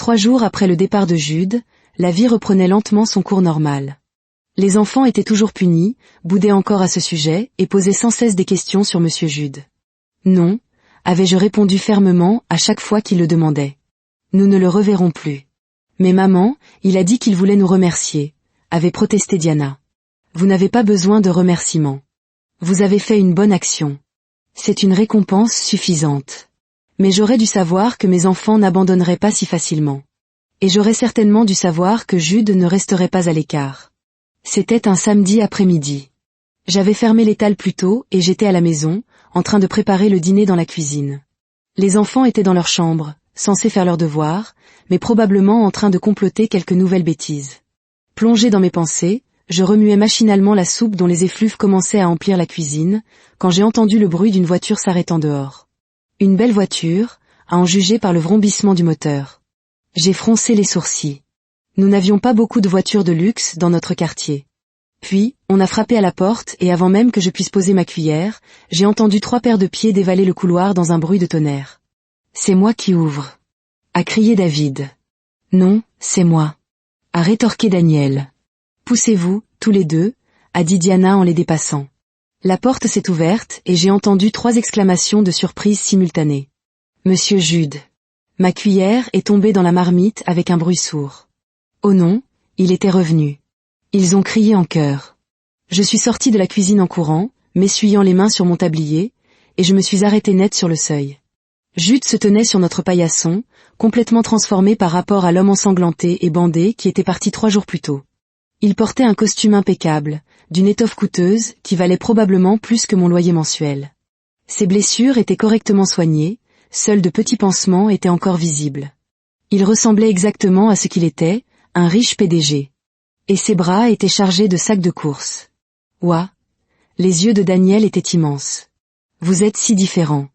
3 jours après le départ de Jude, la vie reprenait lentement son cours normal. Les enfants étaient toujours punis, boudaient encore à ce sujet, et posaient sans cesse des questions sur Monsieur Jude. Non, avais-je répondu fermement à chaque fois qu'ils le demandaient. Nous ne le reverrons plus. Mais maman, il a dit qu'il voulait nous remercier, avait protesté Diana. Vous n'avez pas besoin de remerciements. Vous avez fait une bonne action. C'est une récompense suffisante. Mais j'aurais dû savoir que mes enfants n'abandonneraient pas si facilement. Et j'aurais certainement dû savoir que Jude ne resterait pas à l'écart. C'était un samedi après-midi. J'avais fermé l'étal plus tôt et j'étais à la maison, en train de préparer le dîner dans la cuisine. Les enfants étaient dans leur chambre, censés faire leurs devoirs, mais probablement en train de comploter quelques nouvelles bêtises. Plongé dans mes pensées, je remuais machinalement la soupe dont les effluves commençaient à emplir la cuisine, quand j'ai entendu le bruit d'une voiture s'arrêtant dehors. Une belle voiture, à en juger par le vrombissement du moteur. J'ai froncé les sourcils. Nous n'avions pas beaucoup de voitures de luxe dans notre quartier. Puis, on a frappé à la porte et avant même que je puisse poser ma cuillère, j'ai entendu 3 paires de pieds dévaler le couloir dans un bruit de tonnerre. « C'est moi qui ouvre !» a crié David. « Non, c'est moi !» a rétorqué Daniel. « Poussez-vous, tous les deux !» a dit Diana en les dépassant. La porte s'est ouverte et j'ai entendu 3 exclamations de surprise simultanées. « Monsieur Jude !» Ma cuillère est tombée dans la marmite avec un bruit sourd. Oh non, il était revenu. Ils ont crié en chœur. Je suis sortie de la cuisine en courant, m'essuyant les mains sur mon tablier, et je me suis arrêtée net sur le seuil. Jude se tenait sur notre paillasson, complètement transformé par rapport à l'homme ensanglanté et bandé qui était parti 3 jours plus tôt. Il portait un costume impeccable, d'une étoffe coûteuse qui valait probablement plus que mon loyer mensuel. Ses blessures étaient correctement soignées, seuls de petits pansements étaient encore visibles. Il ressemblait exactement à ce qu'il était, un riche PDG. Et ses bras étaient chargés de sacs de course. Ouah! Les yeux de Daniel étaient immenses. Vous êtes si différents.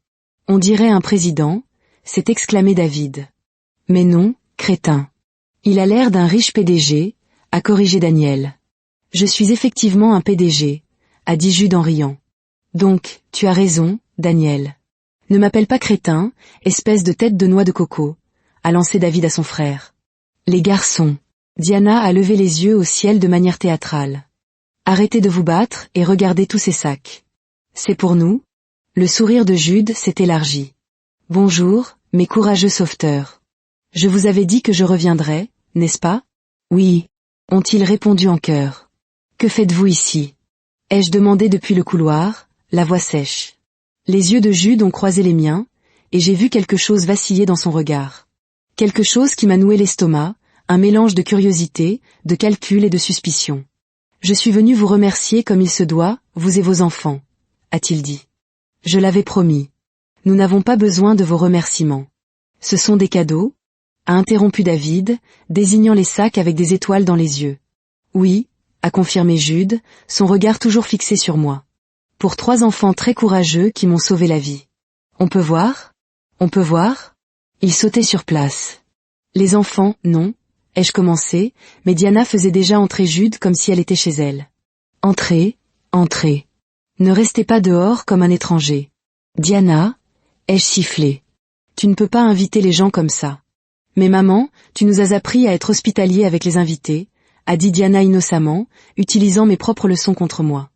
On dirait un président, s'est exclamé David. Mais non, crétin. Il a l'air d'un riche PDG, a corrigé Daniel. Je suis effectivement un PDG, a dit Jude en riant. Donc, tu as raison, Daniel. Ne m'appelle pas crétin, espèce de tête de noix de coco, a lancé David à son frère. Les garçons. Diana a levé les yeux au ciel de manière théâtrale. Arrêtez de vous battre et regardez tous ces sacs. C'est pour nous? Le sourire de Jude s'est élargi. Bonjour, mes courageux sauveteurs. Je vous avais dit que je reviendrais, n'est-ce pas? Oui, ont-ils répondu en chœur. Que faites-vous ici? Ai-je demandé depuis le couloir, la voix sèche. Les yeux de Jude ont croisé les miens, et j'ai vu quelque chose vaciller dans son regard. Quelque chose qui m'a noué l'estomac, un mélange de curiosité, de calcul et de suspicion. Je suis venu vous remercier comme il se doit, vous et vos enfants, a-t-il dit. Je l'avais promis. Nous n'avons pas besoin de vos remerciements. Ce sont des cadeaux, a interrompu David, désignant les sacs avec des étoiles dans les yeux. Oui, a confirmé Jude, son regard toujours fixé sur moi. Pour 3 enfants très courageux qui m'ont sauvé la vie. On peut voir? On peut voir? Il sautait sur place. Les enfants, non. Ai-je commencé, mais Diana faisait déjà entrer Jude comme si elle était chez elle. Entrez, entrez. Ne restez pas dehors comme un étranger. Diana, ai-je sifflé. Tu ne peux pas inviter les gens comme ça. Mais maman, tu nous as appris à être hospitalier avec les invités, a dit Diana innocemment, utilisant mes propres leçons contre moi.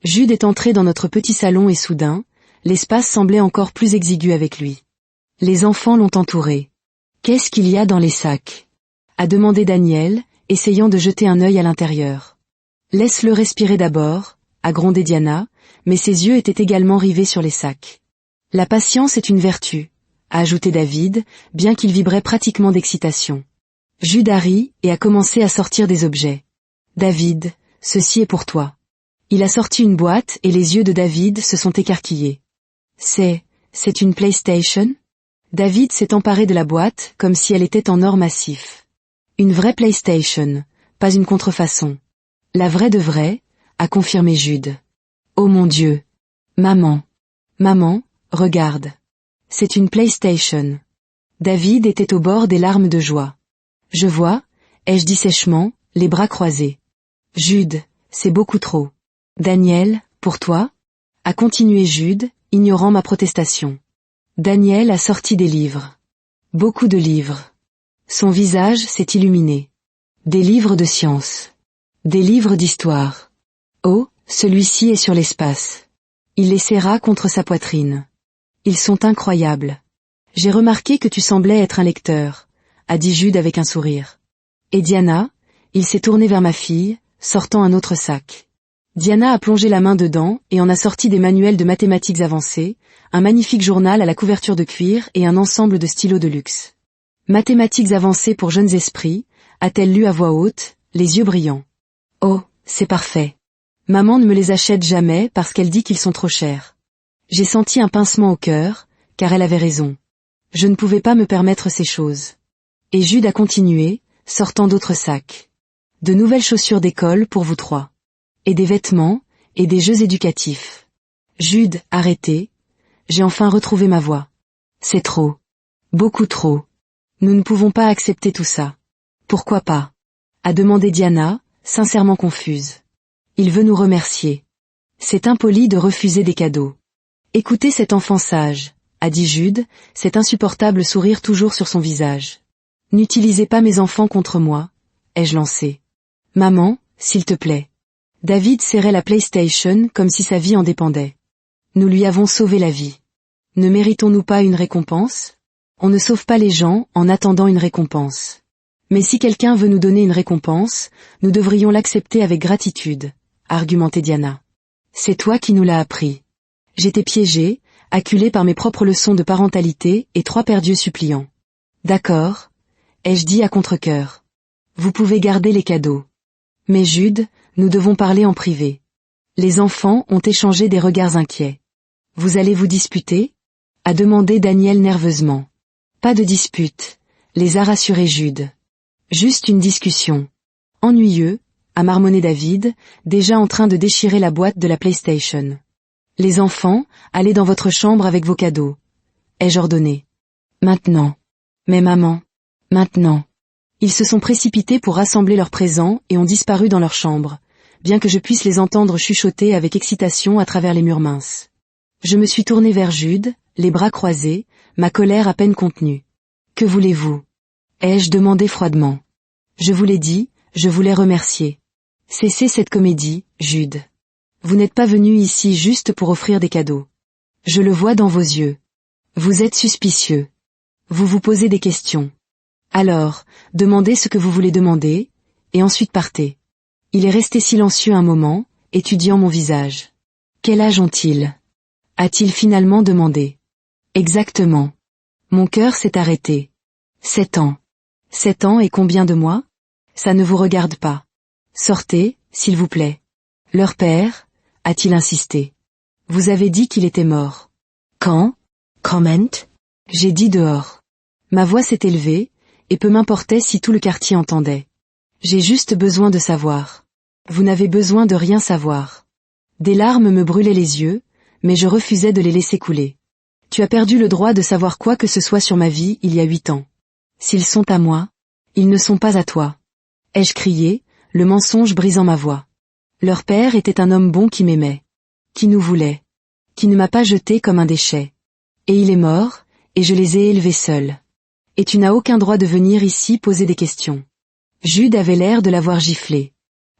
Jude est entré dans notre petit salon et soudain, l'espace semblait encore plus exigu avec lui. Les enfants l'ont entouré. Qu'est-ce qu'il y a dans les sacs? A demandé Daniel, essayant de jeter un œil à l'intérieur. Laisse-le respirer d'abord, a grondé Diana, mais ses yeux étaient également rivés sur les sacs. La patience est une vertu, a ajouté David, bien qu'il vibrait pratiquement d'excitation. Jude a ri et a commencé à sortir des objets. David, ceci est pour toi. Il a sorti une boîte et les yeux de David se sont écarquillés. C'est une PlayStation? David s'est emparé de la boîte comme si elle était en or massif. Une vraie PlayStation, pas une contrefaçon. La vraie de vraie, a confirmé Jude. Oh mon Dieu! Maman! Maman, regarde. C'est une PlayStation. David était au bord des larmes de joie. Je vois, ai-je dit sèchement, les bras croisés. Jude, c'est beaucoup trop. Daniel, pour toi? A continué Jude, ignorant ma protestation. Daniel a sorti des livres. Beaucoup de livres. Son visage s'est illuminé. Des livres de science. Des livres d'histoire. Oh, celui-ci est sur l'espace. Il les serra contre sa poitrine. Ils sont incroyables. J'ai remarqué que tu semblais être un lecteur, a dit Jude avec un sourire. Et Diana, il s'est tourné vers ma fille, sortant un autre sac. Diana a plongé la main dedans et en a sorti des manuels de mathématiques avancées, un magnifique journal à la couverture de cuir et un ensemble de stylos de luxe. Mathématiques avancées pour jeunes esprits, a-t-elle lu à voix haute, les yeux brillants. Oh, c'est parfait. Maman ne me les achète jamais parce qu'elle dit qu'ils sont trop chers. J'ai senti un pincement au cœur, car elle avait raison. Je ne pouvais pas me permettre ces choses. Et Jude a continué, sortant d'autres sacs. De nouvelles chaussures d'école pour vous trois. Et des vêtements, et des jeux éducatifs. Jude, arrêtez. J'ai enfin retrouvé ma voix. C'est trop. Beaucoup trop. Nous ne pouvons pas accepter tout ça. Pourquoi pas? A demandé Diana, sincèrement confuse. Il veut nous remercier. C'est impoli de refuser des cadeaux. Écoutez cet enfant sage, a dit Jude, cet insupportable sourire toujours sur son visage. N'utilisez pas mes enfants contre moi, ai-je lancé. Maman, s'il te plaît. David serrait la PlayStation comme si sa vie en dépendait. Nous lui avons sauvé la vie. Ne méritons-nous pas une récompense? On ne sauve pas les gens en attendant une récompense. Mais si quelqu'un veut nous donner une récompense, nous devrions l'accepter avec gratitude, a argumenté Diana. C'est toi qui nous l'as appris. J'étais piégée, acculée par mes propres leçons de parentalité et 3 paires d'yeux suppliants. D'accord, ai-je dit à contre-cœur. Vous pouvez garder les cadeaux. Mais Jude, nous devons parler en privé. Les enfants ont échangé des regards inquiets. Vous allez vous disputer? A demandé Daniel nerveusement. Pas de dispute, les a rassurés Jude. Juste une discussion. Ennuyeux, a marmonné David, déjà en train de déchirer la boîte de la PlayStation. Les enfants, allez dans votre chambre avec vos cadeaux. Ai-je ordonné. Maintenant. Mais maman. Maintenant. Ils se sont précipités pour rassembler leurs présents et ont disparu dans leur chambre, bien que je puisse les entendre chuchoter avec excitation à travers les murs minces. Je me suis tournée vers Jude, les bras croisés, ma colère à peine contenue. Que voulez-vous? Ai-je demandé froidement. Je vous l'ai dit, je voulais remercier. Cessez cette comédie, Jude. Vous n'êtes pas venu ici juste pour offrir des cadeaux. Je le vois dans vos yeux. Vous êtes suspicieux. Vous vous posez des questions. Alors, demandez ce que vous voulez demander, et ensuite partez. Il est resté silencieux un moment, étudiant mon visage. Quel âge ont-ils? A-t-il finalement demandé. Exactement. Mon cœur s'est arrêté. 7 ans. 7 ans et combien de mois? Ça ne vous regarde pas. Sortez, s'il vous plaît. Leur père, a-t-il insisté. Vous avez dit qu'il était mort. Quand? Comment? J'ai dit dehors. Ma voix s'est élevée, et peu m'importait si tout le quartier entendait. J'ai juste besoin de savoir. Vous n'avez besoin de rien savoir. Des larmes me brûlaient les yeux, mais je refusais de les laisser couler. Tu as perdu le droit de savoir quoi que ce soit sur ma vie il y a 8 ans. S'ils sont à moi, ils ne sont pas à toi. Ai-je crié, le mensonge brisant ma voix. Leur père était un homme bon qui m'aimait. Qui nous voulait. Qui ne m'a pas jeté comme un déchet. Et il est mort, et je les ai élevés seuls. Et tu n'as aucun droit de venir ici poser des questions. Jude avait l'air de l'avoir giflé.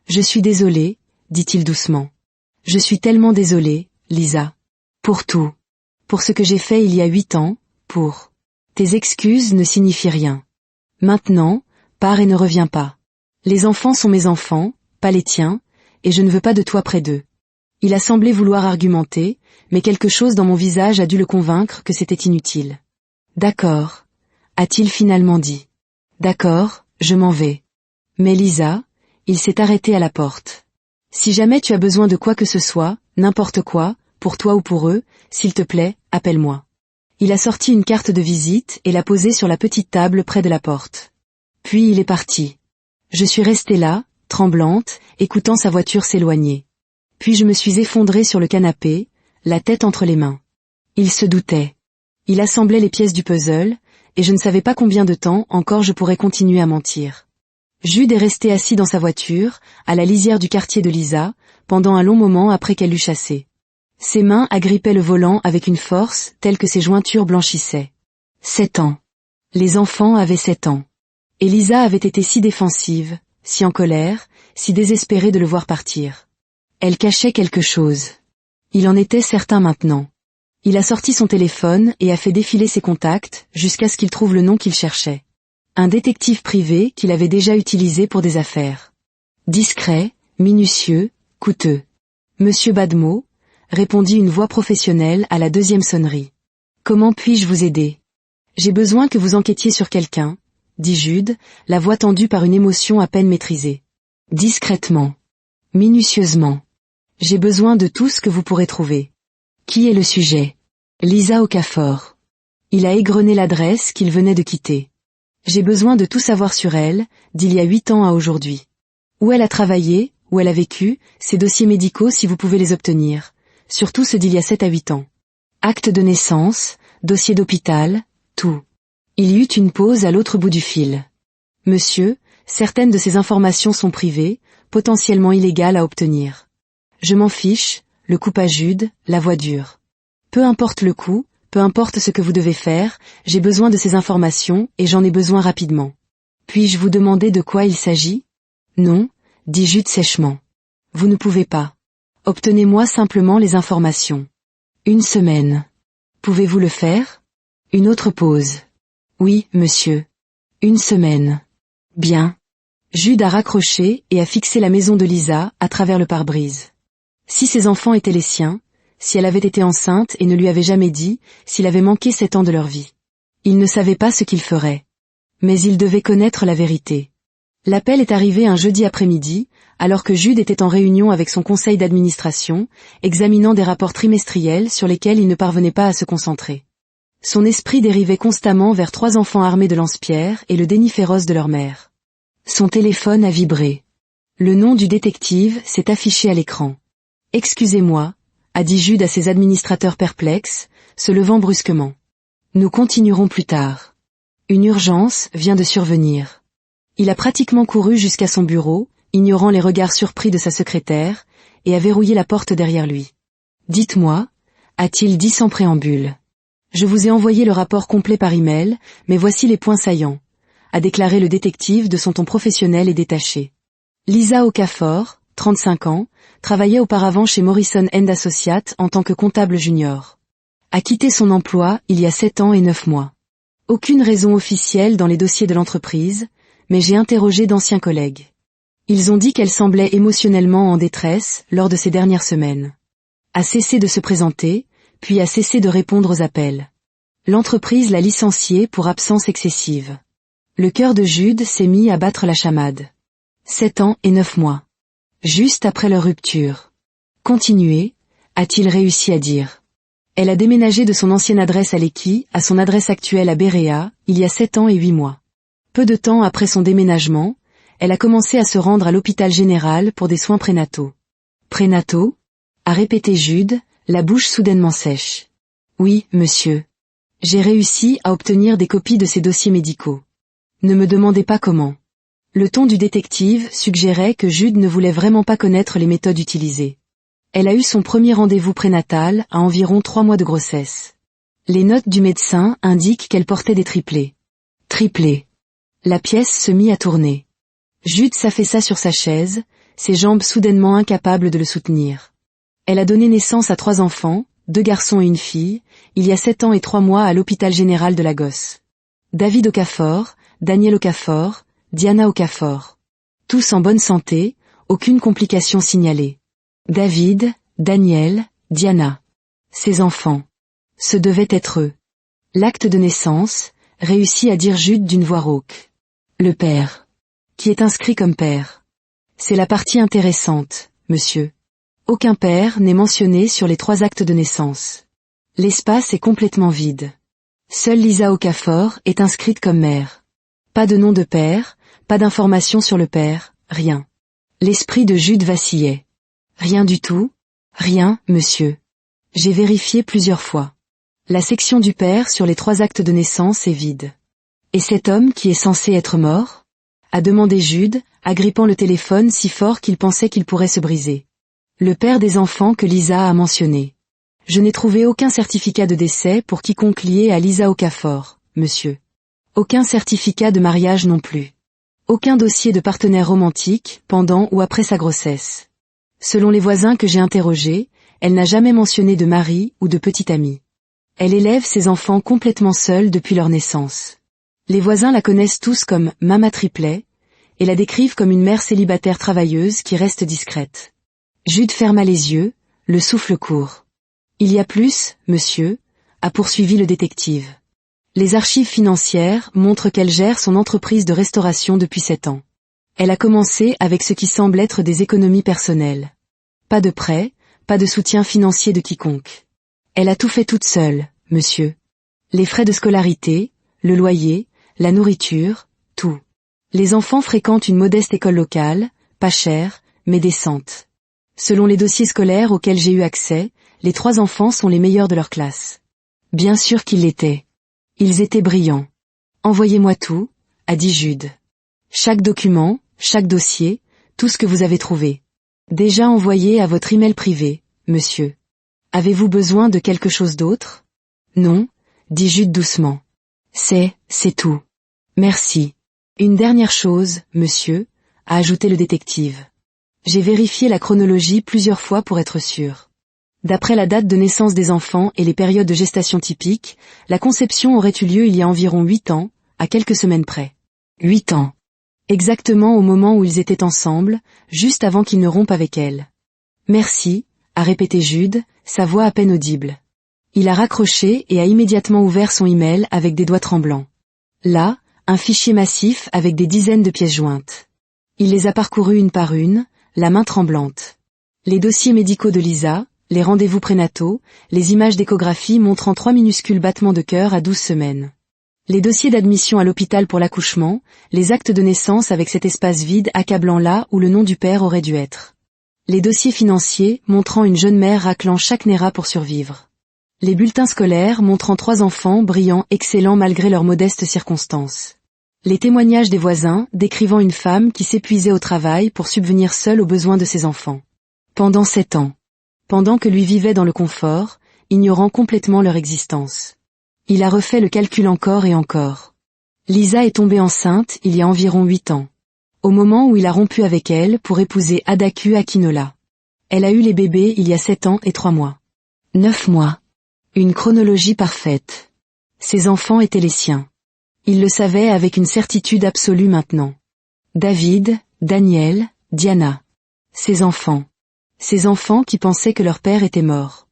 Je suis désolé, dit-il doucement. Je suis tellement désolé, Lisa. Pour tout. Pour ce que j'ai fait il y a 8 ans, pour... Tes excuses ne signifient rien. Maintenant, pars et ne reviens pas. Les enfants sont mes enfants, pas les tiens, et je ne veux pas de toi près d'eux. Il a semblé vouloir argumenter, mais quelque chose dans mon visage a dû le convaincre que c'était inutile. D'accord, a-t-il finalement dit. D'accord, je m'en vais. Mais Lisa, il s'est arrêté à la porte. Si jamais tu as besoin de quoi que ce soit, n'importe quoi, pour toi ou pour eux, s'il te plaît, appelle-moi. Il a sorti une carte de visite et l'a posée sur la petite table près de la porte. Puis il est parti. Je suis restée là, tremblante, écoutant sa voiture s'éloigner. Puis je me suis effondrée sur le canapé, la tête entre les mains. Il se doutait. Il assemblait les pièces du puzzle, et je ne savais pas combien de temps encore je pourrais continuer à mentir. Jude est resté assis dans sa voiture, à la lisière du quartier de Lisa, pendant un long moment après qu'elle l'eut chassé. Ses mains agrippaient le volant avec une force telle que ses jointures blanchissaient. 7 ans. Les enfants avaient 7 ans. Et Lisa avait été si défensive, si en colère, si désespérée de le voir partir. Elle cachait quelque chose. Il en était certain maintenant. Il a sorti son téléphone et a fait défiler ses contacts jusqu'à ce qu'il trouve le nom qu'il cherchait. Un détective privé qu'il avait déjà utilisé pour des affaires. Discret, minutieux, coûteux. Monsieur Badmot, répondit une voix professionnelle à la deuxième sonnerie. Comment puis-je vous aider? J'ai besoin que vous enquêtiez sur quelqu'un, dit Jude, la voix tendue par une émotion à peine maîtrisée. Discrètement. Minutieusement. J'ai besoin de tout ce que vous pourrez trouver. Qui est le sujet? Lisa Okafor. Il a égrené l'adresse qu'il venait de quitter. J'ai besoin de tout savoir sur elle, d'il y a 8 ans à aujourd'hui. Où elle a travaillé, où elle a vécu, ses dossiers médicaux si vous pouvez les obtenir, surtout ceux d'il y a 7 à 8 ans. Acte de naissance, dossier d'hôpital, tout. Il y eut une pause à l'autre bout du fil. Monsieur, certaines de ces informations sont privées, potentiellement illégales à obtenir. Je m'en fiche, le coupe à Jude, la voix dure. Peu importe le coût, peu importe ce que vous devez faire, j'ai besoin de ces informations et j'en ai besoin rapidement. Puis-je vous demander de quoi il s'agit? Non, dit Jude sèchement. Vous ne pouvez pas. Obtenez-moi simplement les informations. 1 semaine. Pouvez-vous le faire? Une autre pause. Oui, monsieur. 1 semaine. Bien. Jude a raccroché et a fixé la maison de Lisa à travers le pare-brise. Si ses enfants étaient les siens, si elle avait été enceinte et ne lui avait jamais dit, s'il avait manqué 7 ans de leur vie. Il ne savait pas ce qu'il ferait. Mais il devait connaître la vérité. L'appel est arrivé un jeudi après-midi, alors que Jude était en réunion avec son conseil d'administration, examinant des rapports trimestriels sur lesquels il ne parvenait pas à se concentrer. Son esprit dérivait constamment vers 3 enfants armés de lance-pierres et le déni féroce de leur mère. Son téléphone a vibré. Le nom du détective s'est affiché à l'écran. « Excusez-moi », a dit Jude à ses administrateurs perplexes, se levant brusquement. « Nous continuerons plus tard. Une urgence vient de survenir. » Il a pratiquement couru jusqu'à son bureau, ignorant les regards surpris de sa secrétaire, et a verrouillé la porte derrière lui. « Dites-moi, a-t-il dit sans préambule. Je vous ai envoyé le rapport complet par email, mais voici les points saillants, a déclaré le détective de son ton professionnel et détaché. Lisa Okafor, 35 ans, travaillait auparavant chez Morrison & Associates en tant que comptable junior. A quitté son emploi il y a 7 ans et 9 mois. Aucune raison officielle dans les dossiers de l'entreprise, mais j'ai interrogé d'anciens collègues. Ils ont dit qu'elle semblait émotionnellement en détresse lors de ces dernières semaines. A cessé de se présenter, puis a cessé de répondre aux appels. L'entreprise l'a licenciée pour absence excessive. Le cœur de Jude s'est mis à battre la chamade. 7 ans et 9 mois. Juste après leur rupture. Continuez, a-t-il réussi à dire. Elle a déménagé de son ancienne adresse à Lekki à son adresse actuelle à Berea, il y a 7 ans et 8 mois. Peu de temps après son déménagement, elle a commencé à se rendre à l'hôpital général pour des soins prénataux. Prénataux? A répété Jude, la bouche soudainement sèche. Oui, monsieur. J'ai réussi à obtenir des copies de ces dossiers médicaux. Ne me demandez pas comment. Le ton du détective suggérait que Jude ne voulait vraiment pas connaître les méthodes utilisées. Elle a eu son premier rendez-vous prénatal à environ 3 mois de grossesse. Les notes du médecin indiquent qu'elle portait des triplés. Triplés. La pièce se mit à tourner. Jude s'affaissa sur sa chaise, ses jambes soudainement incapables de le soutenir. Elle a donné naissance à 3 enfants, 2 garçons et une fille, il y a 7 ans et 3 mois à l'hôpital général de Lagos. David Okafor, Daniel Okafor, Diana Okafor. Tous en bonne santé, aucune complication signalée. David, Daniel, Diana. Ses enfants. Ce devaient être eux. L'acte de naissance, réussit à dire Jude d'une voix rauque. Le père. Qui est inscrit comme père. C'est la partie intéressante, monsieur. Aucun père n'est mentionné sur les 3 actes de naissance. L'espace est complètement vide. Seule Lisa Okafor est inscrite comme mère. Pas de nom de père, pas d'informations sur le père, rien. L'esprit de Jude vacillait. Rien du tout? Rien, monsieur. J'ai vérifié plusieurs fois. La section du père sur les 3 actes de naissance est vide. Et cet homme qui est censé être mort? A demandé Jude, agrippant le téléphone si fort qu'il pensait qu'il pourrait se briser. Le père des enfants que Lisa a mentionné. Je n'ai trouvé aucun certificat de décès pour quiconque lié à Lisa Okafor, monsieur. Aucun certificat de mariage non plus. Aucun dossier de partenaire romantique, pendant ou après sa grossesse. Selon les voisins que j'ai interrogés, elle n'a jamais mentionné de mari ou de petite amie. Elle élève ses enfants complètement seule depuis leur naissance. Les voisins la connaissent tous comme « Mama Triplet » et la décrivent comme une mère célibataire travailleuse qui reste discrète. Jude ferma les yeux, le souffle court. « Il y a plus, monsieur », a poursuivi le détective. Les archives financières montrent qu'elle gère son entreprise de restauration depuis 7 ans. Elle a commencé avec ce qui semble être des économies personnelles. Pas de prêt, pas de soutien financier de quiconque. Elle a tout fait toute seule, monsieur. Les frais de scolarité, le loyer, la nourriture, tout. Les enfants fréquentent une modeste école locale, pas chère, mais décente. Selon les dossiers scolaires auxquels j'ai eu accès, les 3 enfants sont les meilleurs de leur classe. Bien sûr qu'ils l'étaient. Ils étaient brillants. Envoyez-moi tout, a dit Jude. Chaque document, chaque dossier, tout ce que vous avez trouvé. Déjà envoyé à votre email privé, monsieur. Avez-vous besoin de quelque chose d'autre? Non, dit Jude doucement. C'est tout. Merci. Une dernière chose, monsieur, a ajouté le détective. J'ai vérifié la chronologie plusieurs fois pour être sûr. D'après la date de naissance des enfants et les périodes de gestation typiques, la conception aurait eu lieu il y a environ 8 ans, à quelques semaines près. 8 ans. Exactement au moment où ils étaient ensemble, juste avant qu'ils ne rompent avec elle. Merci, a répété Jude, sa voix à peine audible. Il a raccroché et a immédiatement ouvert son email avec des doigts tremblants. Là, un fichier massif avec des dizaines de pièces jointes. Il les a parcourus une par une, la main tremblante. Les dossiers médicaux de Lisa, les rendez-vous prénataux, les images d'échographie montrant 3 minuscules battements de cœur à 12 semaines. Les dossiers d'admission à l'hôpital pour l'accouchement, les actes de naissance avec cet espace vide accablant là où le nom du père aurait dû être. Les dossiers financiers montrant une jeune mère raclant chaque néra pour survivre. Les bulletins scolaires montrant 3 enfants brillants excellents malgré leurs modestes circonstances. Les témoignages des voisins décrivant une femme qui s'épuisait au travail pour subvenir seule aux besoins de ses enfants. Pendant 7 ans. Pendant que lui vivait dans le confort, ignorant complètement leur existence. Il a refait le calcul encore et encore. Lisa est tombée enceinte il y a environ 8 ans. Au moment où il a rompu avec elle pour épouser Adaku Akinola. Elle a eu les bébés il y a 7 ans et 3 mois. 9 mois. Une chronologie parfaite. Ses enfants étaient les siens. Il le savait avec une certitude absolue maintenant. David, Daniel, Diana. Ses enfants. Ces enfants qui pensaient que leur père était mort.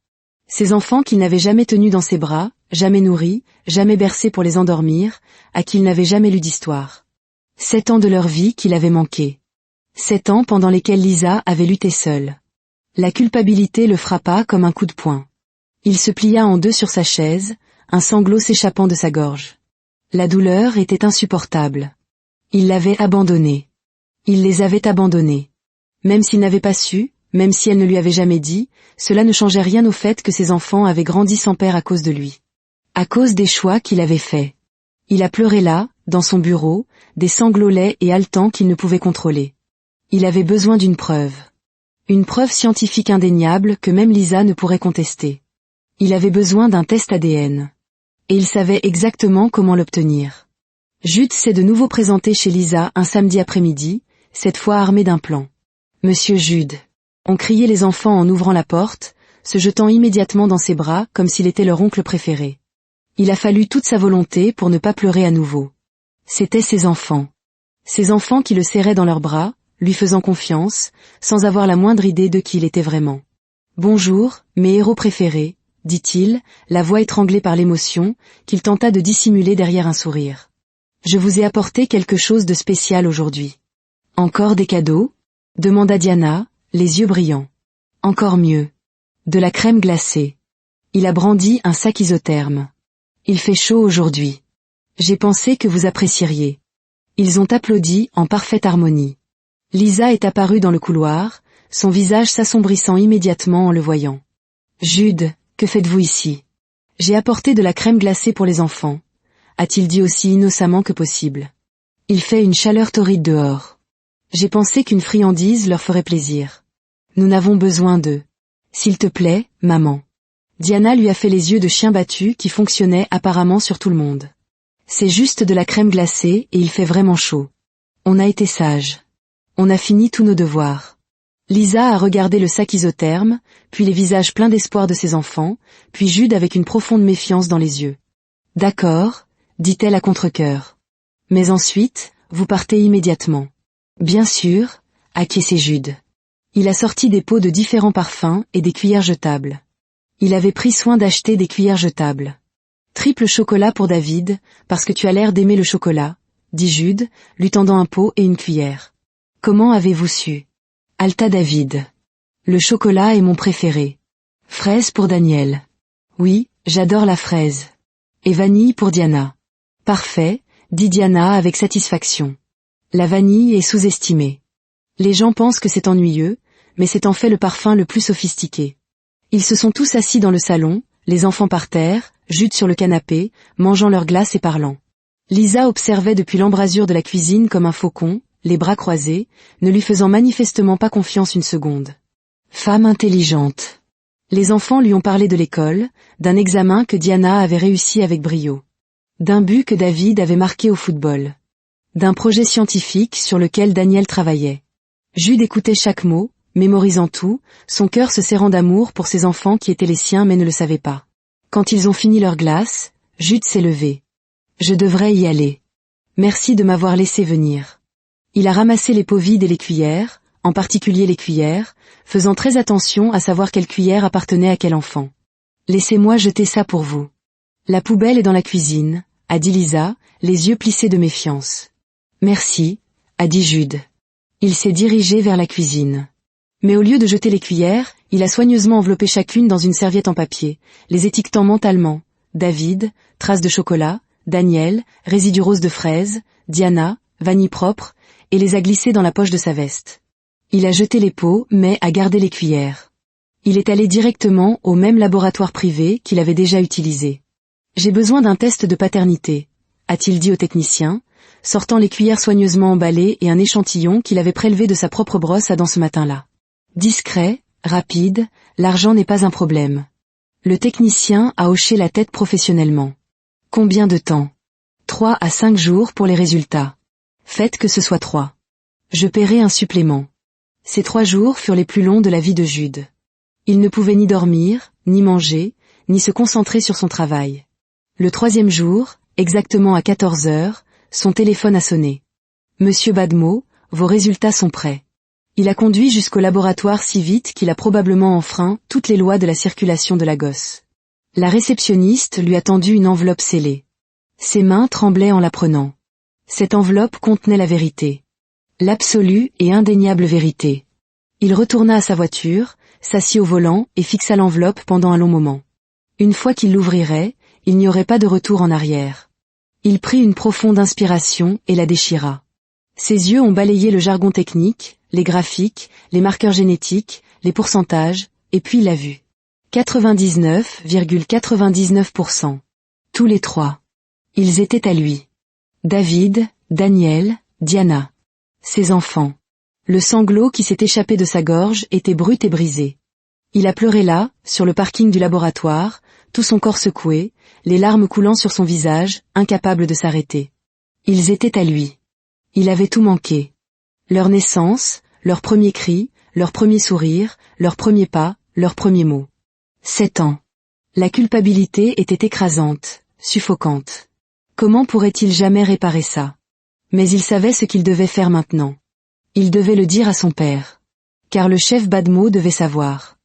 Ces enfants qu'il n'avait jamais tenus dans ses bras, jamais nourris, jamais bercés pour les endormir, à qui il n'avait jamais lu d'histoire. 7 ans de leur vie qu'il avait manqué. 7 ans pendant lesquels Lisa avait lutté seule. La culpabilité le frappa comme un coup de poing. Il se plia en deux sur sa chaise, un sanglot s'échappant de sa gorge. La douleur était insupportable. Il l'avait abandonnée. Il les avait abandonnés. Même s'il n'avait pas su, même si elle ne lui avait jamais dit, cela ne changeait rien au fait que ses enfants avaient grandi sans père à cause de lui. À cause des choix qu'il avait faits. Il a pleuré là, dans son bureau, des sanglots laids et haletants qu'il ne pouvait contrôler. Il avait besoin d'une preuve. Une preuve scientifique indéniable que même Lisa ne pourrait contester. Il avait besoin d'un test ADN. Et il savait exactement comment l'obtenir. Jude s'est de nouveau présenté chez Lisa un samedi après-midi, cette fois armé d'un plan. « Monsieur Jude !» ont crié les enfants en ouvrant la porte, se jetant immédiatement dans ses bras comme s'il était leur oncle préféré. Il a fallu toute sa volonté pour ne pas pleurer à nouveau. C'étaient ses enfants. Ses enfants qui le serraient dans leurs bras, lui faisant confiance, sans avoir la moindre idée de qui il était vraiment. « Bonjour, mes héros préférés », dit-il, la voix étranglée par l'émotion, qu'il tenta de dissimuler derrière un sourire. « Je vous ai apporté quelque chose de spécial aujourd'hui. »« Encore des cadeaux ?» demanda Diana, les yeux brillants. « Encore mieux. De la crème glacée. » Il a brandi un sac isotherme. « Il fait chaud aujourd'hui. J'ai pensé que vous apprécieriez. » Ils ont applaudi en parfaite harmonie. Lisa est apparue dans le couloir, son visage s'assombrissant immédiatement en le voyant. « Jude, que faites-vous ici? J'ai apporté de la crème glacée pour les enfants, » a-t-il dit aussi innocemment que possible. Il fait une chaleur torride dehors. J'ai pensé qu'une friandise leur ferait plaisir. Nous n'avons besoin d'eux. S'il te plaît, maman. Diana lui a fait les yeux de chien battu qui fonctionnaient apparemment sur tout le monde. C'est juste de la crème glacée et il fait vraiment chaud. On a été sages. On a fini tous nos devoirs. Lisa a regardé le sac isotherme, puis les visages pleins d'espoir de ses enfants, puis Jude avec une profonde méfiance dans les yeux. D'accord, dit-elle à contre-cœur. Mais ensuite, vous partez immédiatement. Bien sûr, acquiesçait Jude. Il a sorti des pots de différents parfums et des cuillères jetables. Il avait pris soin d'acheter des cuillères jetables. Triple chocolat pour David, parce que tu as l'air d'aimer le chocolat, dit Jude, lui tendant un pot et une cuillère. Comment avez-vous su? Alta David. Le chocolat est mon préféré. Fraise pour Daniel. Oui, j'adore la fraise. Et vanille pour Diana. Parfait, dit Diana avec satisfaction. La vanille est sous-estimée. Les gens pensent que c'est ennuyeux, mais c'est en fait le parfum le plus sophistiqué. Ils se sont tous assis dans le salon, les enfants par terre, Jude sur le canapé, mangeant leur glace et parlant. Lisa observait depuis l'embrasure de la cuisine comme un faucon, les bras croisés, ne lui faisant manifestement pas confiance une seconde. Femme intelligente. Les enfants lui ont parlé de l'école, d'un examen que Diana avait réussi avec brio. D'un but que David avait marqué au football. D'un projet scientifique sur lequel Daniel travaillait. Jude écoutait chaque mot, mémorisant tout, son cœur se serrant d'amour pour ses enfants qui étaient les siens mais ne le savaient pas. Quand ils ont fini leur glace, Jude s'est levé. Je devrais y aller. Merci de m'avoir laissé venir. Il a ramassé les pots vides et les cuillères, en particulier les cuillères, faisant très attention à savoir quelle cuillère appartenait à quel enfant. Laissez-moi jeter ça pour vous. La poubelle est dans la cuisine, a dit Lisa, les yeux plissés de méfiance. Merci, a dit Jude. Il s'est dirigé vers la cuisine. Mais au lieu de jeter les cuillères, il a soigneusement enveloppé chacune dans une serviette en papier, les étiquetant mentalement. David, trace de chocolat, Daniel, résidu rose de fraise, Diana, vanille propre, et les a glissés dans la poche de sa veste. Il a jeté les pots, mais a gardé les cuillères. Il est allé directement au même laboratoire privé qu'il avait déjà utilisé. J'ai besoin d'un test de paternité, a-t-il dit au technicien, sortant les cuillères soigneusement emballées et un échantillon qu'il avait prélevé de sa propre brosse à dents ce matin-là. Discret, rapide, l'argent n'est pas un problème. Le technicien a hoché la tête professionnellement. Combien de temps? 3 à 5 jours pour les résultats. Faites que ce soit 3. Je paierai un supplément. Ces 3 jours furent les plus longs de la vie de Jude. Il ne pouvait ni dormir, ni manger, ni se concentrer sur son travail. Le 3e jour, exactement à 14 heures, son téléphone a sonné. Monsieur Badmo, vos résultats sont prêts. Il a conduit jusqu'au laboratoire si vite qu'il a probablement enfreint toutes les lois de la circulation de la gosse. La réceptionniste lui a tendu une enveloppe scellée. Ses mains tremblaient en la prenant. Cette enveloppe contenait la vérité. L'absolue et indéniable vérité. Il retourna à sa voiture, s'assit au volant et fixa l'enveloppe pendant un long moment. Une fois qu'il l'ouvrirait, il n'y aurait pas de retour en arrière. Il prit une profonde inspiration et la déchira. Ses yeux ont balayé le jargon technique, les graphiques, les marqueurs génétiques, les pourcentages, et puis il l'a vu. 99,99%. Tous les 3. Ils étaient à lui. David, Daniel, Diana. Ses enfants. Le sanglot qui s'est échappé de sa gorge était brut et brisé. Il a pleuré là, sur le parking du laboratoire, tout son corps secoué, les larmes coulant sur son visage, incapable de s'arrêter. Ils étaient à lui. Il avait tout manqué. Leur naissance, leur premier cri, leur premier sourire, leur premier pas, leur premier mot. 7 ans. La culpabilité était écrasante, suffocante. Comment pourrait-il jamais réparer ça? Mais il savait ce qu'il devait faire maintenant. Il devait le dire à son père. Car le chef Badmo devait savoir.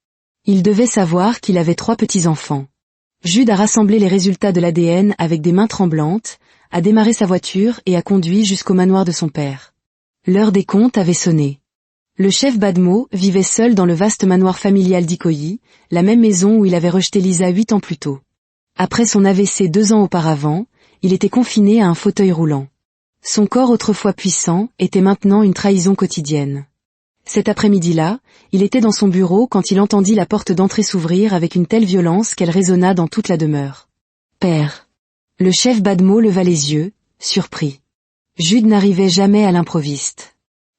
Il devait savoir qu'il avait 3 petits-enfants. Jude a rassemblé les résultats de l'ADN avec des mains tremblantes, a démarré sa voiture et a conduit jusqu'au manoir de son père. L'heure des comptes avait sonné. Le chef Badmo vivait seul dans le vaste manoir familial d'Ikoyi, la même maison où il avait rejeté Lisa 8 ans plus tôt. Après son AVC 2 ans auparavant, il était confiné à un fauteuil roulant. Son corps autrefois puissant était maintenant une trahison quotidienne. Cet après-midi-là, il était dans son bureau quand il entendit la porte d'entrée s'ouvrir avec une telle violence qu'elle résonna dans toute la demeure. « Père !» Le chef Badmo leva les yeux, surpris. Jude n'arrivait jamais à l'improviste.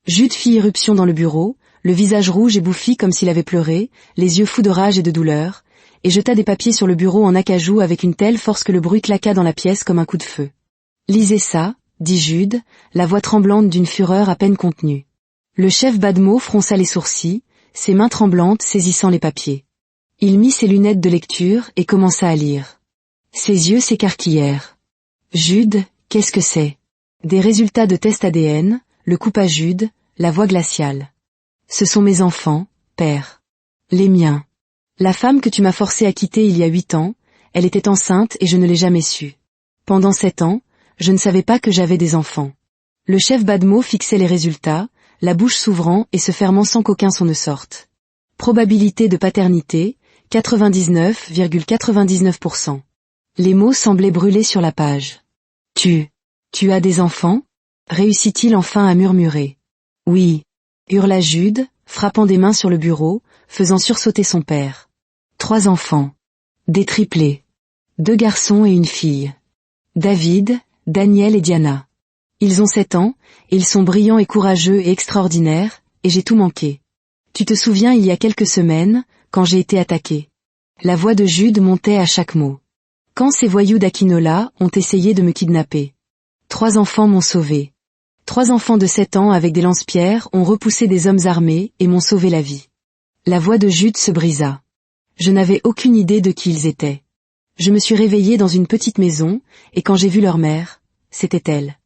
Jude fit irruption dans le bureau, le visage rouge et bouffi comme s'il avait pleuré, les yeux fous de rage et de douleur, et jeta des papiers sur le bureau en acajou avec une telle force que le bruit claqua dans la pièce comme un coup de feu. Lisez ça, dit Jude, la voix tremblante d'une fureur à peine contenue. Le chef Badmo fronça les sourcils, ses mains tremblantes saisissant les papiers. Il mit ses lunettes de lecture et commença à lire. Ses yeux s'écarquillèrent. Jude, qu'est-ce que c'est? Des résultats de test ADN, le coupa Jude, la voix glaciale. Ce sont mes enfants, père. Les miens. La femme que tu m'as forcé à quitter il y a 8 ans, elle était enceinte et je ne l'ai jamais su. Pendant 7 ans, je ne savais pas que j'avais des enfants. Le chef Badmo fixait les résultats, la bouche s'ouvrant et se fermant sans qu'aucun son ne sorte. Probabilité de paternité, 99,99%. Les mots semblaient brûler sur la page. Tu as des enfants? Réussit-il enfin à murmurer. Oui, hurla Jude, frappant des mains sur le bureau, faisant sursauter son père. 3 enfants. Des triplés. 2 garçons et une fille. David, Daniel et Diana. Ils ont 7 ans, et ils sont brillants et courageux et extraordinaires, et j'ai tout manqué. Tu te souviens il y a quelques semaines, quand j'ai été attaqué. La voix de Jude montait à chaque mot. Quand ces voyous d'Akinola ont essayé de me kidnapper. 3 enfants m'ont sauvé. 3 enfants de 7 ans avec des lance-pierres ont repoussé des hommes armés et m'ont sauvé la vie. La voix de Jude se brisa. Je n'avais aucune idée de qui ils étaient. Je me suis réveillée dans une petite maison, et quand j'ai vu leur mère, c'était elle.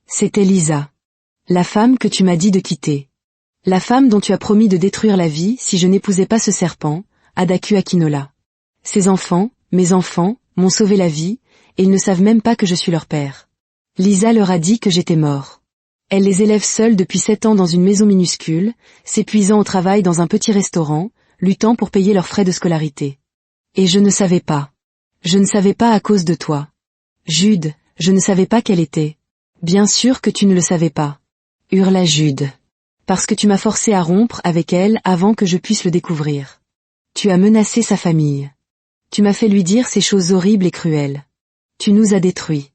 C'était Lisa. La femme que tu m'as dit de quitter. La femme dont tu as promis de détruire la vie si je n'épousais pas ce serpent, Adaku Akinola. Ces enfants, mes enfants, m'ont sauvé la vie, et ils ne savent même pas que je suis leur père. Lisa leur a dit que j'étais mort. Elle les élève seule depuis 7 ans dans une maison minuscule, s'épuisant au travail dans un petit restaurant, luttant pour payer leurs frais de scolarité. Et je ne savais pas. Je ne savais pas à cause de toi. Jude, je ne savais pas qu'elle était. Bien sûr que tu ne le savais pas. Hurla Jude. Parce que tu m'as forcé à rompre avec elle avant que je puisse le découvrir. Tu as menacé sa famille. Tu m'as fait lui dire ces choses horribles et cruelles. Tu nous as détruits.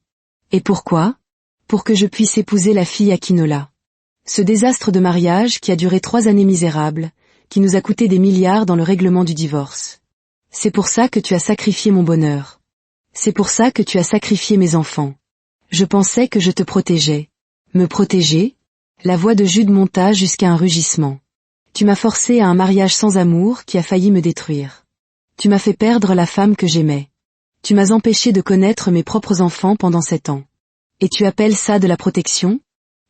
Et pourquoi? Pour que je puisse épouser la fille Akinola. Ce désastre de mariage qui a duré 3 années misérables, qui nous a coûté des milliards dans le règlement du divorce. C'est pour ça que tu as sacrifié mon bonheur. C'est pour ça que tu as sacrifié mes enfants. Je pensais que je te protégeais. Me protéger? La voix de Jude monta jusqu'à un rugissement. Tu m'as forcé à un mariage sans amour qui a failli me détruire. Tu m'as fait perdre la femme que j'aimais. Tu m'as empêché de connaître mes propres enfants pendant 7 ans. Et tu appelles ça de la protection?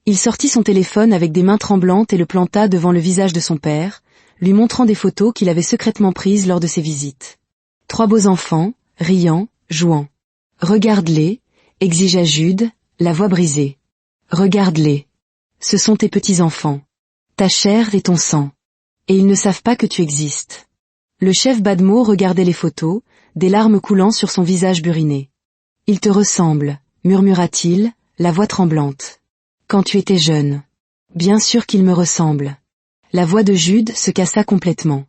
Il sortit son téléphone avec des mains tremblantes et le planta devant le visage de son père, lui montrant des photos qu'il avait secrètement prises lors de ses visites. 3 beaux enfants, riant, jouant. Regarde-les, exigea Jude, la voix brisée. Regarde-les. Ce sont tes petits-enfants. Ta chair et ton sang. Et ils ne savent pas que tu existes. Le chef Badmo regardait les photos, des larmes coulant sur son visage buriné. Ils te ressemblent, murmura-t-il, la voix tremblante. Quand tu étais jeune. Bien sûr qu'ils me ressemblent. La voix de Jude se cassa complètement.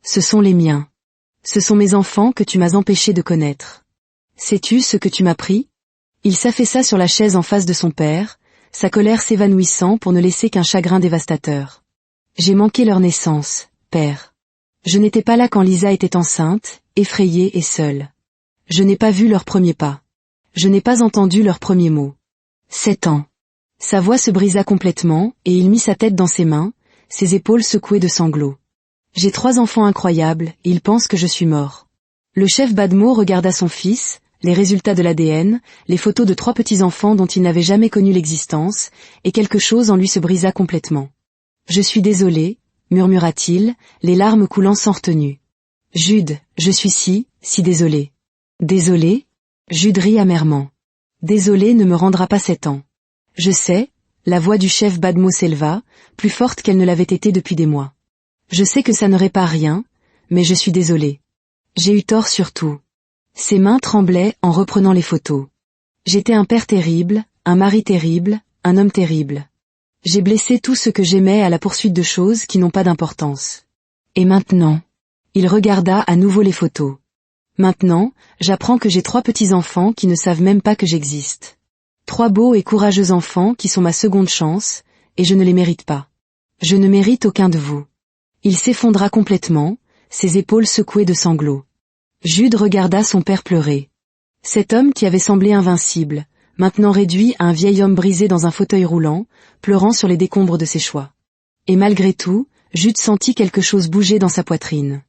Ce sont les miens. Ce sont mes enfants que tu m'as empêché de connaître. Sais-tu ce que tu m'as pris? Il s'affaissa sur la chaise en face de son père, sa colère s'évanouissant pour ne laisser qu'un chagrin dévastateur. J'ai manqué leur naissance, père. Je n'étais pas là quand Lisa était enceinte, effrayée et seule. Je n'ai pas vu leur premier pas. Je n'ai pas entendu leurs premiers mots. 7 ans. Sa voix se brisa complètement, et il mit sa tête dans ses mains, ses épaules secouées de sanglots. J'ai 3 enfants incroyables, et ils pensent que je suis mort. Le chef Badmo regarda son fils, les résultats de l'ADN, les photos de 3 petits-enfants dont il n'avait jamais connu l'existence, et quelque chose en lui se brisa complètement. Je suis désolé, murmura-t-il, les larmes coulant sans retenue. Jude, je suis si désolé. Désolé? Jude rit amèrement. Désolé ne me rendra pas 7 ans. Je sais, la voix du chef Badmo s'éleva, plus forte qu'elle ne l'avait été depuis des mois. Je sais que ça ne répare rien, mais je suis désolé. J'ai eu tort sur tout. Ses mains tremblaient en reprenant les photos. J'étais un père terrible, un mari terrible, un homme terrible. J'ai blessé tout ce que j'aimais à la poursuite de choses qui n'ont pas d'importance. Et maintenant? Il regarda à nouveau les photos. Maintenant, j'apprends que j'ai 3 petits-enfants qui ne savent même pas que j'existe. 3 beaux et courageux enfants qui sont ma seconde chance, et je ne les mérite pas. Je ne mérite aucun de vous. Il s'effondra complètement, ses épaules secouées de sanglots. Jude regarda son père pleurer. Cet homme qui avait semblé invincible, maintenant réduit à un vieil homme brisé dans un fauteuil roulant, pleurant sur les décombres de ses choix. Et malgré tout, Jude sentit quelque chose bouger dans sa poitrine.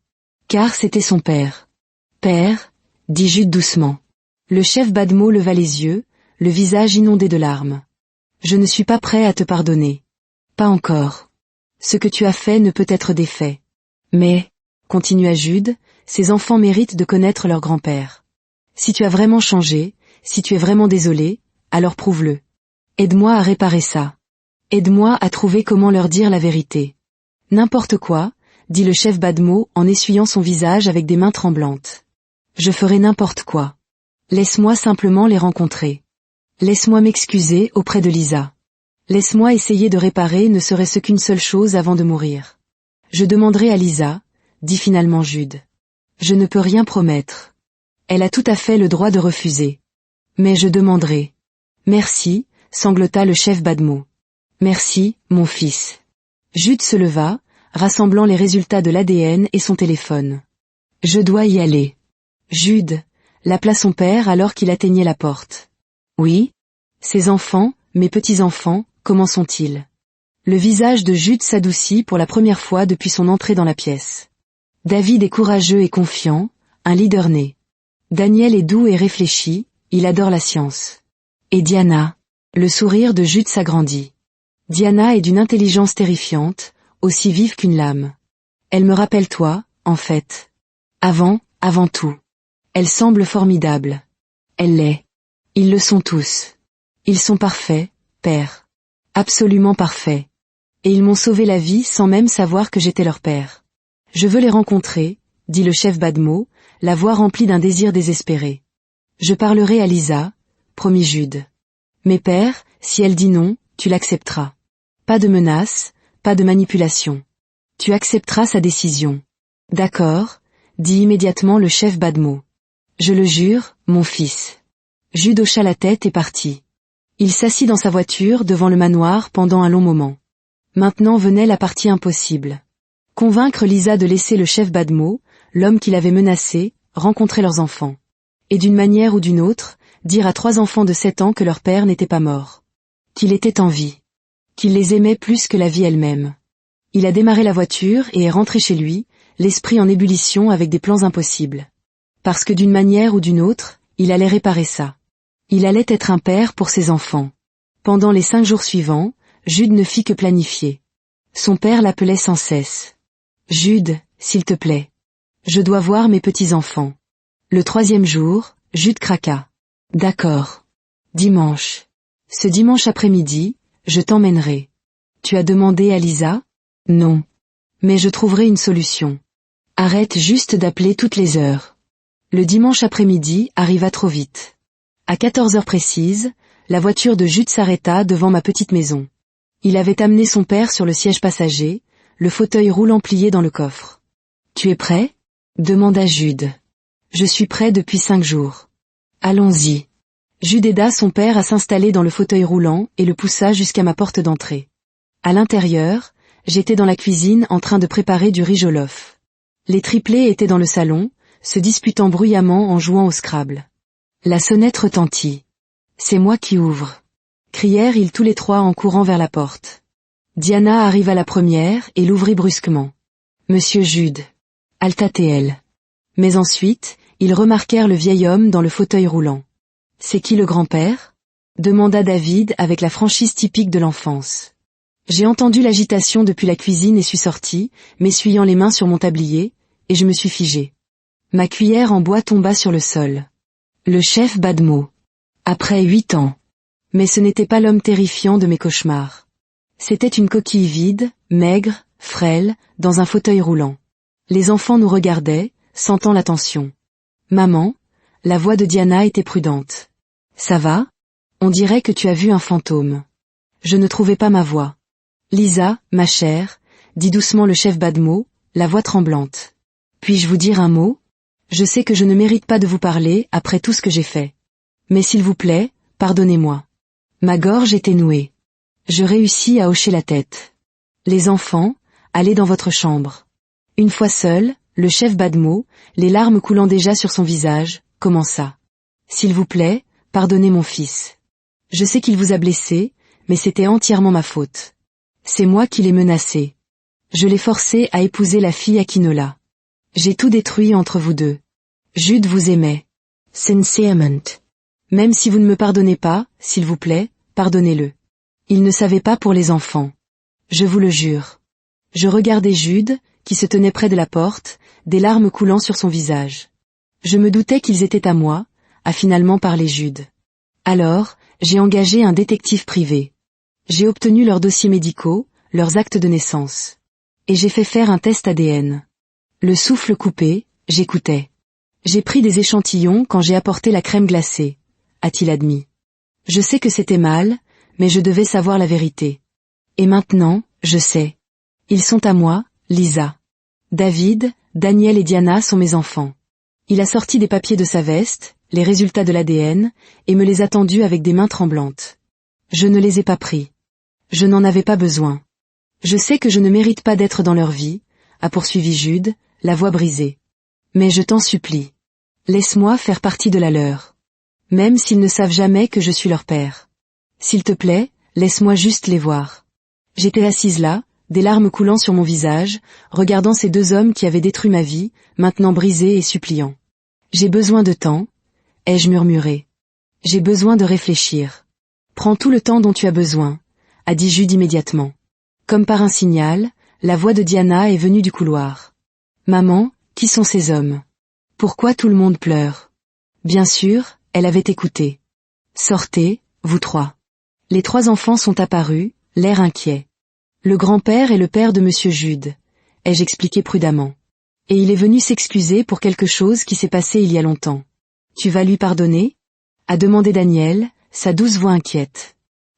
Car c'était son père. « Père » dit Jude doucement. Le chef Badmo leva les yeux, le visage inondé de larmes. « Je ne suis pas prêt à te pardonner. Pas encore. Ce que tu as fait ne peut être défait. Mais, continua Jude, ces enfants méritent de connaître leur grand-père. Si tu as vraiment changé, si tu es vraiment désolé, alors prouve-le. Aide-moi à réparer ça. Aide-moi à trouver comment leur dire la vérité. » N'importe quoi, dit le chef Badmo en essuyant son visage avec des mains tremblantes. Je ferai n'importe quoi. Laisse-moi simplement les rencontrer. Laisse-moi m'excuser auprès de Lisa. Laisse-moi essayer de réparer ne serait-ce qu'une seule chose avant de mourir. Je demanderai à Lisa, dit finalement Jude. Je ne peux rien promettre. Elle a tout à fait le droit de refuser. Mais je demanderai. Merci, sanglota le chef Badmo. Merci, mon fils. Jude se leva, rassemblant les résultats de l'ADN et son téléphone. Je dois y aller. Jude, l'appela son père alors qu'il atteignait la porte. Oui? Ses enfants, mes petits-enfants, comment sont-ils? Le visage de Jude s'adoucit pour la première fois depuis son entrée dans la pièce. David est courageux et confiant, un leader né. Daniel est doux et réfléchi, il adore la science. Et Diana? Le sourire de Jude s'agrandit. Diana est d'une intelligence terrifiante, aussi vive qu'une lame. Elle me rappelle toi, en fait. Avant tout. Elle semble formidable. Elle l'est. Ils le sont tous. Ils sont parfaits, père. Absolument parfaits. Et ils m'ont sauvé la vie sans même savoir que j'étais leur père. Je veux les rencontrer, dit le chef Badmo, la voix remplie d'un désir désespéré. Je parlerai à Lisa, promit Jude. Mais père, si elle dit non, tu l'accepteras. Pas de menaces, pas de manipulation. Tu accepteras sa décision. D'accord, dit immédiatement le chef Badmo. Je le jure, mon fils. Jude hocha la tête et partit. Il s'assit dans sa voiture devant le manoir pendant un long moment. Maintenant venait la partie impossible. Convaincre Lisa de laisser le chef Badmo, l'homme qui l'avait menacé, rencontrer leurs enfants. Et d'une manière ou d'une autre, dire à 3 enfants de 7 ans que leur père n'était pas mort. Qu'il était en vie. Qu'il les aimait plus que la vie elle-même. Il a démarré la voiture et est rentré chez lui, l'esprit en ébullition avec des plans impossibles. Parce que d'une manière ou d'une autre, il allait réparer ça. Il allait être un père pour ses enfants. Pendant les 5 jours suivants, Jude ne fit que planifier. Son père l'appelait sans cesse. « Jude, s'il te plaît. Je dois voir mes petits-enfants. » Le 3e jour, Jude craqua. « D'accord. Dimanche. Ce dimanche après-midi, je t'emmènerai. Tu as demandé à Lisa? Non. Mais je trouverai une solution. Arrête juste d'appeler toutes les heures. » Le dimanche après-midi arriva trop vite. À 14 heures précises, la voiture de Jude s'arrêta devant ma petite maison. Il avait amené son père sur le siège passager, le fauteuil roulant plié dans le coffre. « Tu es prêt ?» demanda Jude. « Je suis prêt depuis 5 jours. »« Allons-y. » Jude aida son père à s'installer dans le fauteuil roulant et le poussa jusqu'à ma porte d'entrée. À l'intérieur, j'étais dans la cuisine en train de préparer du riz jollof. Les triplés étaient dans le salon, se disputant bruyamment en jouant au Scrabble. La sonnette retentit. « C'est moi qui ouvre. » crièrent-ils tous les 3 en courant vers la porte. Diana arriva la première et l'ouvrit brusquement. « Monsieur Jude. » Halta-t-elle. Mais ensuite, ils remarquèrent le vieil homme dans le fauteuil roulant. « C'est qui le grand-père » demanda David avec la franchise typique de l'enfance. J'ai entendu l'agitation depuis la cuisine et suis sorti, m'essuyant les mains sur mon tablier, et je me suis figé. Ma cuillère en bois tomba sur le sol. Le chef Badmo. Après 8 ans. Mais ce n'était pas l'homme terrifiant de mes cauchemars. C'était une coquille vide, maigre, frêle, dans un fauteuil roulant. Les enfants nous regardaient, sentant la tension. Maman, la voix de Diana était prudente. Ça va? On dirait que tu as vu un fantôme. Je ne trouvais pas ma voix. Lisa, ma chère, dit doucement le chef Badmo, la voix tremblante. Puis-je vous dire un mot? Je sais que je ne mérite pas de vous parler après tout ce que j'ai fait. Mais s'il vous plaît, pardonnez-moi. Ma gorge était nouée. Je réussis à hocher la tête. Les enfants, allez dans votre chambre. Une fois seul, le chef Badmo, les larmes coulant déjà sur son visage, commença. S'il vous plaît, pardonnez mon fils. Je sais qu'il vous a blessé, mais c'était entièrement ma faute. C'est moi qui l'ai menacé. Je l'ai forcé à épouser la fille Akinola. J'ai tout détruit entre vous deux. Jude vous aimait. Sincerement. Même si vous ne me pardonnez pas, s'il vous plaît, pardonnez-le. Il ne savait pas pour les enfants. Je vous le jure. Je regardais Jude, qui se tenait près de la porte, des larmes coulant sur son visage. Je me doutais qu'ils étaient à moi, a finalement parlé Jude. Alors, j'ai engagé un détective privé. J'ai obtenu leurs dossiers médicaux, leurs actes de naissance. Et j'ai fait faire un test ADN. Le souffle coupé, j'écoutais. J'ai pris des échantillons quand j'ai apporté la crème glacée, a-t-il admis. Je sais que c'était mal, mais je devais savoir la vérité. Et maintenant, je sais. Ils sont à moi, Lisa. David, Daniel et Diana sont mes enfants. Il a sorti des papiers de sa veste, les résultats de l'ADN, et me les a tendus avec des mains tremblantes. Je ne les ai pas pris. Je n'en avais pas besoin. Je sais que je ne mérite pas d'être dans leur vie, a poursuivi Jude, la voix brisée. Mais je t'en supplie. Laisse-moi faire partie de la leur. Même s'ils ne savent jamais que je suis leur père. S'il te plaît, laisse-moi juste les voir. J'étais assise là, des larmes coulant sur mon visage, regardant ces deux hommes qui avaient détruit ma vie, maintenant brisés et suppliants. J'ai besoin de temps, ai-je murmuré. J'ai besoin de réfléchir. Prends tout le temps dont tu as besoin, a dit Jude immédiatement. Comme par un signal, la voix de Diana est venue du couloir. Maman, qui sont ces hommes? Pourquoi tout le monde pleure? Bien sûr, elle avait écouté. Sortez, vous trois. Les trois enfants sont apparus, l'air inquiet. Le grand-père est le père de monsieur Jude, ai-je expliqué prudemment. Et il est venu s'excuser pour quelque chose qui s'est passé il y a longtemps. Tu vas lui pardonner? A demandé Daniel, sa douce voix inquiète.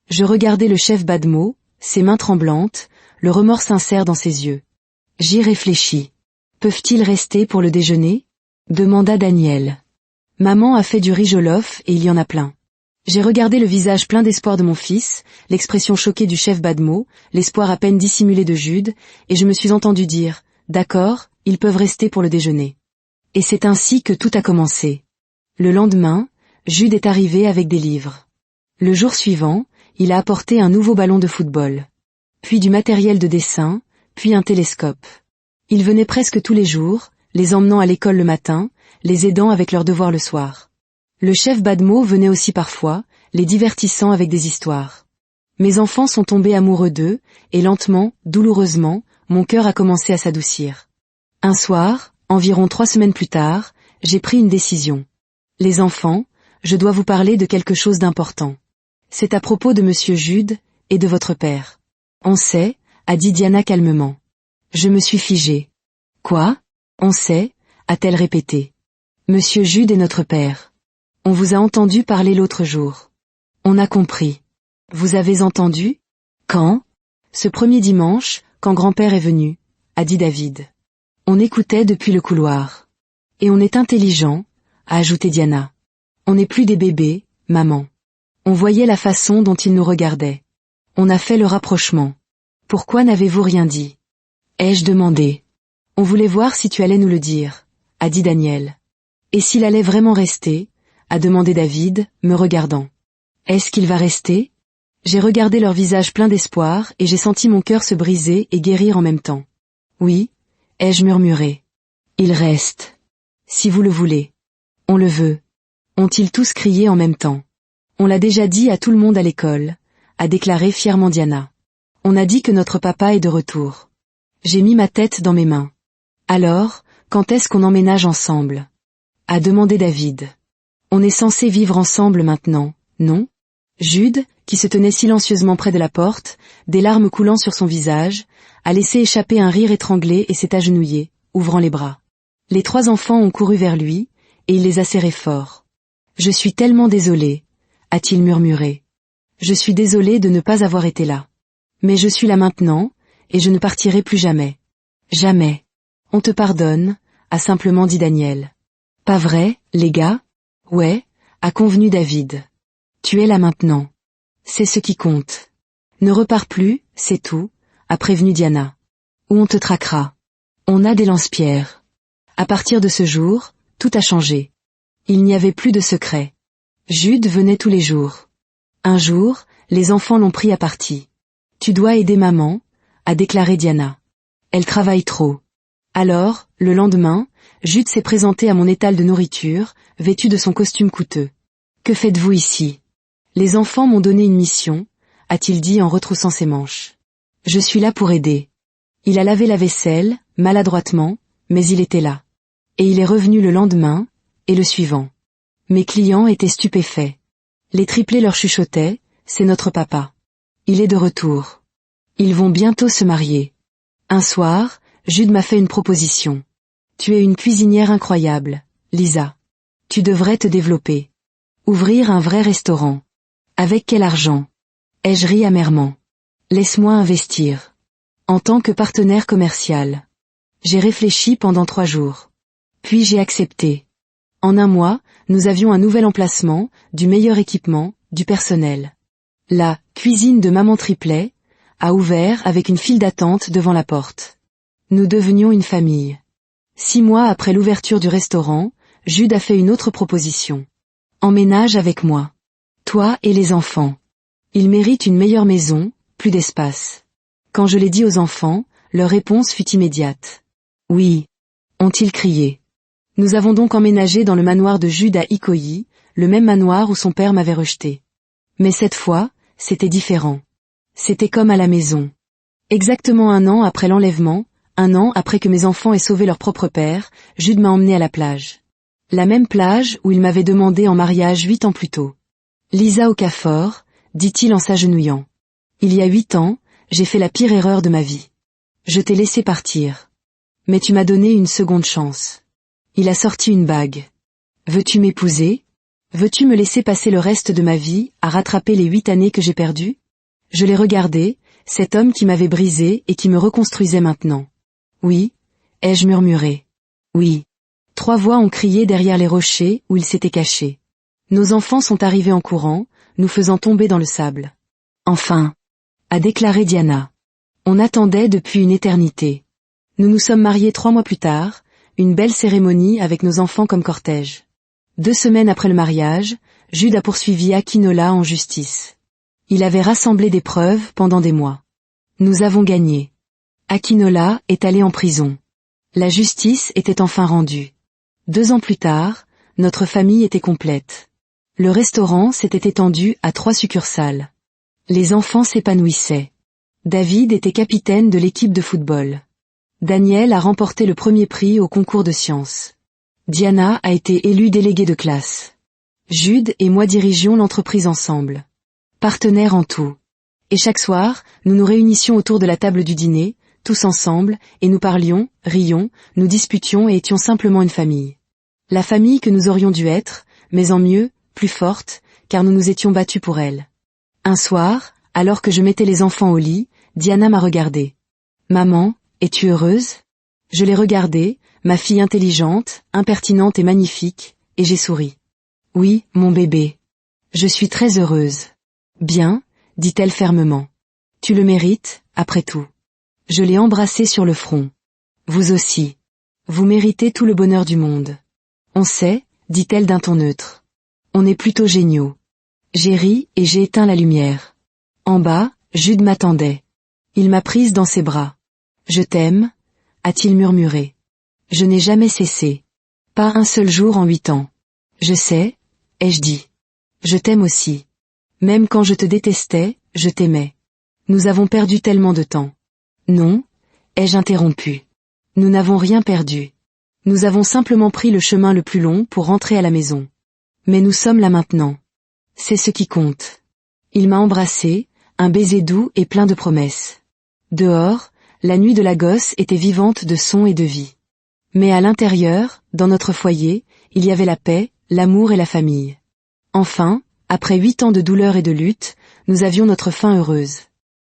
Je regardais le chef Badmo, ses mains tremblantes, le remords sincère dans ses yeux. J'y réfléchis. Peuvent-ils rester pour le déjeuner? Demanda Daniel. Maman a fait du riz jollof et il y en a plein. J'ai regardé le visage plein d'espoir de mon fils, l'expression choquée du chef Badmo, l'espoir à peine dissimulé de Jude, et je me suis entendu dire, d'accord, ils peuvent rester pour le déjeuner. Et c'est ainsi que tout a commencé. Le lendemain, Jude est arrivé avec des livres. Le jour suivant, il a apporté un nouveau ballon de football. Puis du matériel de dessin, puis un télescope. Il venait presque tous les jours, les emmenant à l'école le matin, les aidant avec leurs devoirs le soir. Le chef Badmo venait aussi parfois, les divertissant avec des histoires. Mes enfants sont tombés amoureux d'eux, et lentement, douloureusement, mon cœur a commencé à s'adoucir. Un soir, environ 3 semaines plus tard, j'ai pris une décision. Les enfants, je dois vous parler de quelque chose d'important. C'est à propos de monsieur Jude, et de votre père. On sait, a dit Diana calmement. Je me suis figée. Quoi? On sait, a-t-elle répété. Monsieur Jude est notre père. On vous a entendu parler l'autre jour. On a compris. Vous avez entendu? Quand? Ce premier dimanche, quand grand-père est venu, a dit David. On écoutait depuis le couloir. Et on est intelligent, a ajouté Diana. On n'est plus des bébés, maman. On voyait la façon dont il nous regardait. On a fait le rapprochement. Pourquoi n'avez-vous rien dit? Ai-je demandé. On voulait voir si tu allais nous le dire, a dit Daniel. Et s'il allait vraiment rester? A demandé David, me regardant. Est-ce qu'il va rester? J'ai regardé leur visage plein d'espoir et j'ai senti mon cœur se briser et guérir en même temps. Oui, ai-je murmuré. Il reste. Si vous le voulez. On le veut. Ont-ils tous crié en même temps? On l'a déjà dit à tout le monde à l'école, a déclaré fièrement Diana. On a dit que notre papa est de retour. J'ai mis ma tête dans mes mains. Alors, quand est-ce qu'on emménage ensemble? A demandé David. On est censé vivre ensemble maintenant, non? Jude, qui se tenait silencieusement près de la porte, des larmes coulant sur son visage, a laissé échapper un rire étranglé et s'est agenouillé, ouvrant les bras. Les 3 enfants ont couru vers lui, et il les a serrés fort. Je suis tellement désolé, a-t-il murmuré. Je suis désolé de ne pas avoir été là. Mais je suis là maintenant, et je ne partirai plus jamais. Jamais. On te pardonne, a simplement dit Daniel. Pas vrai, les gars? Ouais, a convenu David. Tu es là maintenant. C'est ce qui compte. Ne repars plus, c'est tout, a prévenu Diana. Ou on te traquera. On a des lance-pierres. À partir de ce jour, tout a changé. Il n'y avait plus de secret. Jude venait tous les jours. Un jour, les enfants l'ont pris à partie. Tu dois aider maman, a déclaré Diana. Elle travaille trop. Alors, le lendemain, Jude s'est présenté à mon étal de nourriture, vêtu de son costume coûteux. Que faites-vous ici? Les enfants m'ont donné une mission, a-t-il dit en retroussant ses manches. Je suis là pour aider. Il a lavé la vaisselle, maladroitement, mais il était là. Et il est revenu le lendemain, et le suivant. Mes clients étaient stupéfaits. Les triplés leur chuchotaient, c'est notre papa. Il est de retour. Ils vont bientôt se marier. Un soir, Jude m'a fait une proposition. Tu es une cuisinière incroyable, Lisa. Tu devrais te développer. Ouvrir un vrai restaurant. Avec quel argent? Ai-je ri amèrement. Laisse-moi investir. En tant que partenaire commercial. J'ai réfléchi pendant 3 jours. Puis j'ai accepté. En un mois, nous avions un nouvel emplacement, du meilleur équipement, du personnel. La cuisine de Maman Triplet a ouvert avec une file d'attente devant la porte. Nous devenions une famille. 6 mois après l'ouverture du restaurant, Jude a fait une autre proposition. Emménage avec moi. Toi et les enfants. Ils méritent une meilleure maison, plus d'espace. Quand je l'ai dit aux enfants, leur réponse fut immédiate. Oui, ont-ils crié. Nous avons donc emménagé dans le manoir de Jude à Ikoyi, le même manoir où son père m'avait rejeté. Mais cette fois, c'était différent. C'était comme à la maison. Exactement 1 an après l'enlèvement, 1 an après que mes enfants aient sauvé leur propre père, Jude m'a emmené à la plage. La même plage où il m'avait demandé en mariage 8 ans plus tôt. Lisa Okafor, dit-il en s'agenouillant. Il y a 8 ans, j'ai fait la pire erreur de ma vie. Je t'ai laissé partir. Mais tu m'as donné une seconde chance. Il a sorti une bague. Veux-tu m'épouser? Veux-tu me laisser passer le reste de ma vie à rattraper les 8 années que j'ai perdues? Je l'ai regardé, cet homme qui m'avait brisé et qui me reconstruisait maintenant. Oui, ai-je murmuré. Oui. 3 voix ont crié derrière les rochers où il s'était caché. Nos enfants sont arrivés en courant, nous faisant tomber dans le sable. Enfin, a déclaré Diana. On attendait depuis une éternité. Nous nous sommes mariés 3 mois plus tard, une belle cérémonie avec nos enfants comme cortège. 2 semaines après le mariage, Jude a poursuivi Akinola en justice. Il avait rassemblé des preuves pendant des mois. Nous avons gagné. Akinola est allé en prison. La justice était enfin rendue. 2 ans plus tard, notre famille était complète. Le restaurant s'était étendu à 3 succursales. Les enfants s'épanouissaient. David était capitaine de l'équipe de football. Daniel a remporté le premier prix au concours de sciences. Diana a été élue déléguée de classe. Jude et moi dirigions l'entreprise ensemble. Partenaires en tout. Et chaque soir, nous nous réunissions autour de la table du dîner, tous ensemble, et nous parlions, rions, nous disputions et étions simplement une famille. La famille que nous aurions dû être, mais en mieux, plus forte, car nous nous étions battus pour elle. Un soir, alors que je mettais les enfants au lit, Diana m'a regardée. « Maman, es-tu heureuse ?» Je l'ai regardée, ma fille intelligente, impertinente et magnifique, et j'ai souri. « Oui, mon bébé. Je suis très heureuse. »« Bien, » dit-elle fermement. « Tu le mérites, après tout. » Je l'ai embrassée sur le front. « Vous aussi. Vous méritez tout le bonheur du monde. »« On sait, » dit-elle d'un ton neutre. « On est plutôt géniaux. » J'ai ri et j'ai éteint la lumière. En bas, Jude m'attendait. Il m'a prise dans ses bras. « Je t'aime » a-t-il murmuré. Je n'ai jamais cessé. Pas un seul jour en 8 ans. Je sais, ai-je dit. Je t'aime aussi. Même quand je te détestais, je t'aimais. Nous avons perdu tellement de temps. Non, ai-je interrompu. Nous n'avons rien perdu. Nous avons simplement pris le chemin le plus long pour rentrer à la maison. Mais nous sommes là maintenant. C'est ce qui compte. Il m'a embrassé, un baiser doux et plein de promesses. Dehors, la nuit de la gosse était vivante de sons et de vie. Mais à l'intérieur, dans notre foyer, il y avait la paix, l'amour et la famille. Enfin, après 8 ans de douleur et de lutte, nous avions notre fin heureuse.